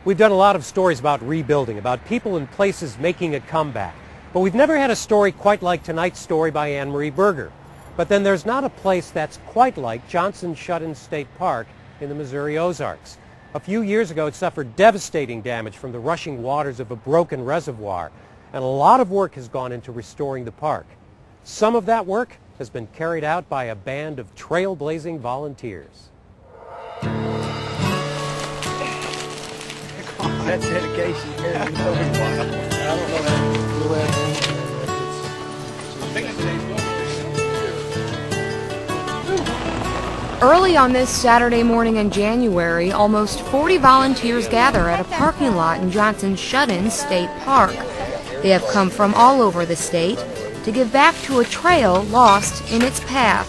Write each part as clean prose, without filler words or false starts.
We've done a lot of stories about rebuilding, about people and places making a comeback. But we've never had a story quite like tonight's story by Anne-Marie Berger. But then there's not a place that's quite like Johnson Shut-in State Park in the Missouri Ozarks. A few years ago, it suffered devastating damage from the rushing waters of a broken reservoir, and a lot of work has gone into restoring the park. Some of that work has been carried out by a band of trailblazing volunteers. That's dedication. I don't know Early on this Saturday morning in January, almost 40 volunteers gather at a parking lot in Johnson Shut-in State Park. They have come from all over the state to give back to a trail lost in its path.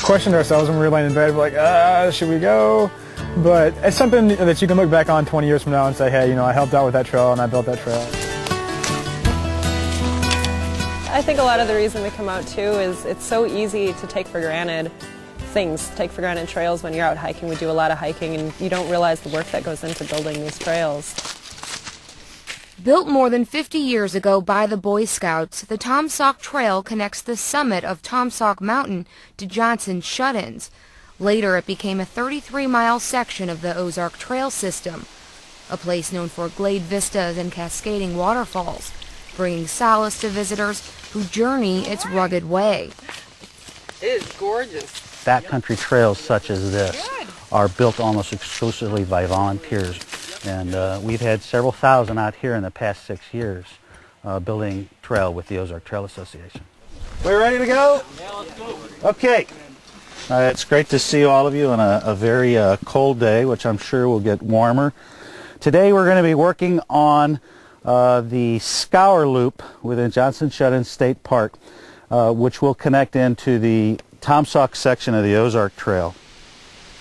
Questioned ourselves when we were laying in bed, we're like, should we go? But it's something that you can look back on 20 years from now and say, hey, I helped out with that trail and I built that trail. I think a lot of the reason we come out too is it's so easy to take for granted things, take for granted trails when you're out hiking. We do a lot of hiking and you don't realize the work that goes into building these trails. Built more than 50 years ago by the Boy Scouts, the Tomsock Trail connects the summit of Tomsock Mountain to Johnson Shut-ins. Later, it became a 33-mile section of the Ozark Trail system, a place known for glade vistas and cascading waterfalls, bringing solace to visitors who journey its rugged way. It is gorgeous. Backcountry trails such as this are built almost exclusively by volunteers, and we've had several thousand out here in the past 6 years building trail with the Ozark Trail Association. We're ready to go? Yeah, let's go. Okay. It's great to see all of you on a very cold day, which I'm sure will get warmer. Today we're going to be working on the scour loop within Johnson Shut-in State Park, which will connect into the Tomsock section of the Ozark Trail.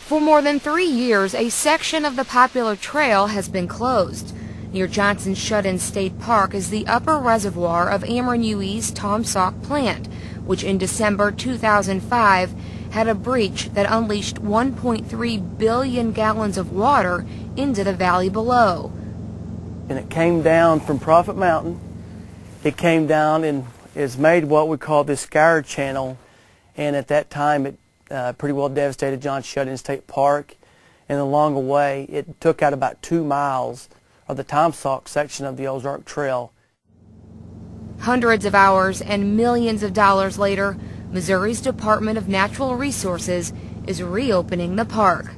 For more than 3 years, a section of the popular trail has been closed. Near Johnson Shut-in State Park is the upper reservoir of Anne-Marie's Tomsock plant, which in December 2005 had a breach that unleashed 1.3 billion gallons of water into the valley below. And it came down from Prophet Mountain. It came down and is made what we call this scour channel. And at that time, it pretty well devastated Johnson Shut-in State Park. And along the way, it took out about 2 miles of the Tomsock section of the Ozark Trail. Hundreds of hours and millions of dollars later, Missouri's Department of Natural Resources is reopening the park.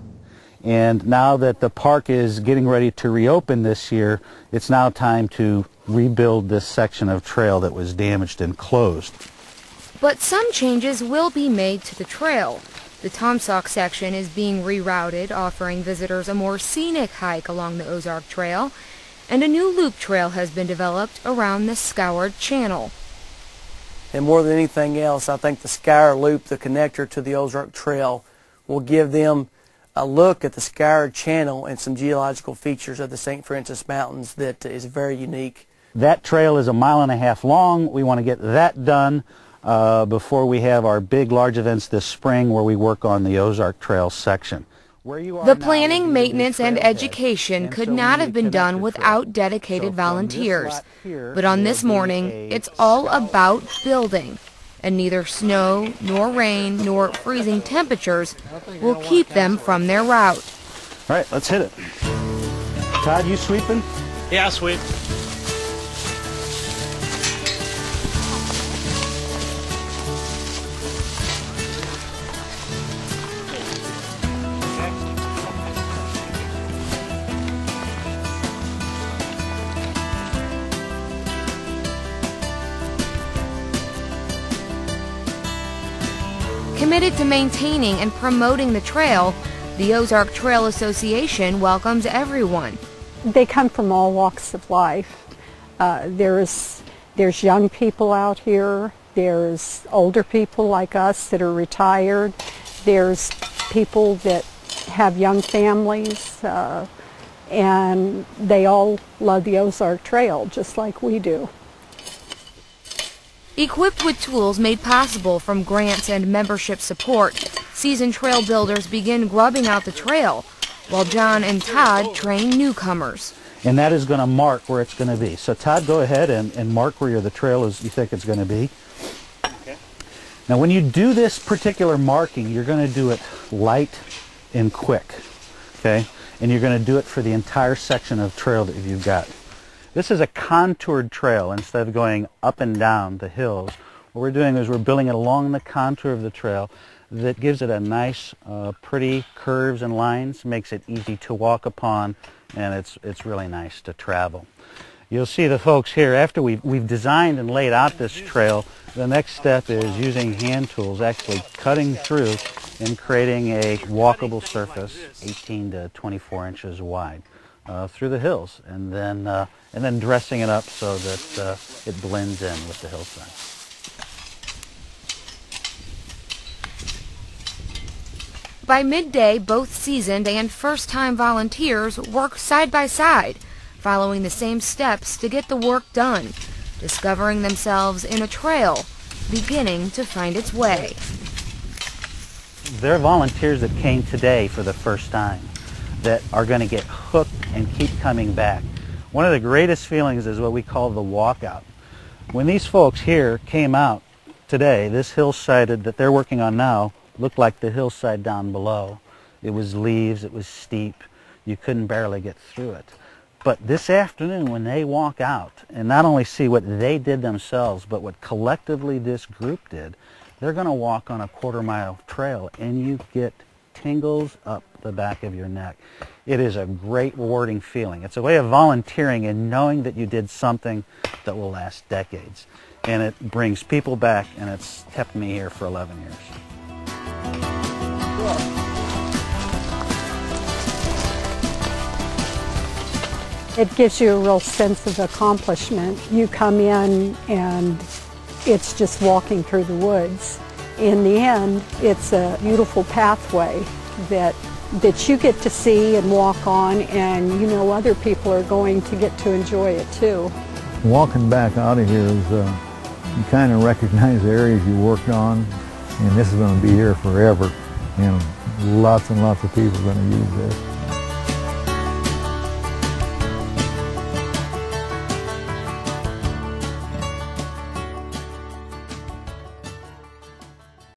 And now that the park is getting ready to reopen this year, it's now time to rebuild this section of trail that was damaged and closed. But some changes will be made to the trail. The Tomsock section is being rerouted, offering visitors a more scenic hike along the Ozark Trail, and a new loop trail has been developed around the scoured channel. And more than anything else, I think the scour loop, the connector to the Ozark Trail, will give them a look at the scoured channel and some geological features of the St. Francis Mountains that is very unique. That trail is 1.5 miles long. We want to get that done before we have our big, large events this spring where we work on the Ozark Trail section. The planning, maintenance, and education could not have been done without dedicated volunteers. But on this morning, it's all about building. And neither snow, nor rain, nor freezing temperatures will keep them from their route. All right, let's hit it. Todd, you sweeping? Yeah, sweep. Committed to maintaining and promoting the trail, the Ozark Trail Association welcomes everyone. They come from all walks of life. There's young people out here. There's older people like us that are retired. There's people that have young families, and they all love the Ozark Trail just like we do. Equipped with tools made possible from grants and membership support, seasoned trail builders begin grubbing out the trail, while John and Todd train newcomers. And that is going to mark where it's going to be. So Todd, go ahead and mark where the trail is you think it's going to be. Okay. Now when you do this particular marking, you're going to do it light and quick, okay? And you're going to do it for the entire section of trail that you've got. This is a contoured trail. Instead of going up and down the hills, what we're doing is we're building it along the contour of the trail that gives it a nice, pretty curves and lines, makes it easy to walk upon, and it's really nice to travel. You'll see the folks here, after we've designed and laid out this trail, the next step is using hand tools, actually cutting through and creating a walkable surface 18 to 24 inches wide through the hills, and then dressing it up so that it blends in with the hillside. By midday, both seasoned and first-time volunteers work side by side, following the same steps to get the work done, discovering themselves in a trail, beginning to find its way. There are volunteers that came today for the first time that are going to get hooked and keep coming back. One of the greatest feelings is what we call the walkout. When these folks here came out today, this hillside that they're working on now looked like the hillside down below. It was leaves, it was steep, you couldn't barely get through it. But this afternoon when they walk out and not only see what they did themselves, but what collectively this group did, they're going to walk on a quarter-mile trail and you get tingles up the back of your neck. It is a great rewarding feeling. It's a way of volunteering and knowing that you did something that will last decades. And it brings people back, and it's kept me here for 11 years. It gives you a real sense of accomplishment. You come in and it's just walking through the woods. In the end, it's a beautiful pathway that you get to see and walk on, and you know other people are going to get to enjoy it too. Walking back out of here is, you kind of recognize the areas you worked on, and this is going to be here forever, and lots of people are going to use this.